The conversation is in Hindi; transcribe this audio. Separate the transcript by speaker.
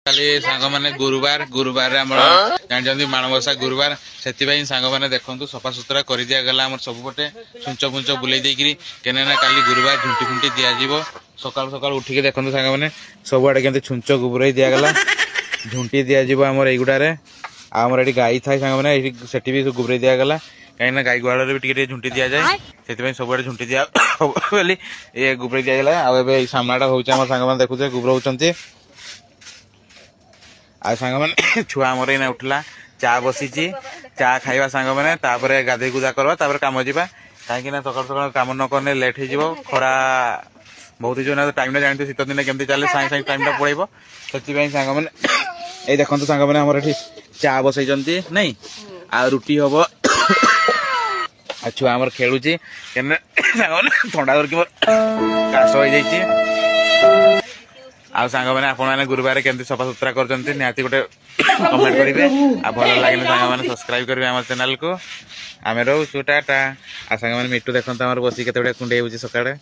Speaker 1: खाली सांग माने गुरुवार गुरुवार जानते माणबसा गुरुवार से सांग मैंने देखो सफा सुतरा कर दि गला सबुपटे छुंच फुंच बुले कहीं काली गुरुवार झुंटी फुंटी दिज्व सकाल सकाल उठिक देखो सांग मैंने सबुआड़े केमती छुंच गुबुरई दिगला झुंटी दिज्व आमर युड़े आमर ये गाई थाए सांग मैंने भी गुबुरई दिगला कहीं गाई गुआल भी झुंटी दि जाए से सबुआड़े झुंटी दिया बोली ये गुबुरई दिगला आए सामनाटा हूँ सांग मैंने देखुचे गुबुरौं आ सांग मैंने छुआ आमर एना उठला चा बसी चा खाइबा सांग मैंने गाधे गुदा करवा कम जावा कहीं सकाल सकाल कम न करने लेट हो खरा बहुत ही टाइम जानते शीत दिन केमती चले सागे सागे टाइम पड़ेब से सांग मैंने ये देखो सांग मैंने आमर ये चा बसई नहीं आ रुटी हम आ छुआ आमर खेलुची सांग मैंने थंडा धरकी काश हो जाइए आ सांग मैंने आपने गुरुवार केमती सफा सुतरा करते निहाती गोटे कमेंट करेंगे आ भल लगे सांग मैंने सब्सक्राइब करेंगे आम चैनल को आम रोचु टाटा आ सांग मैंने मिट्टू देखते बस के कुंडे सकाଳେ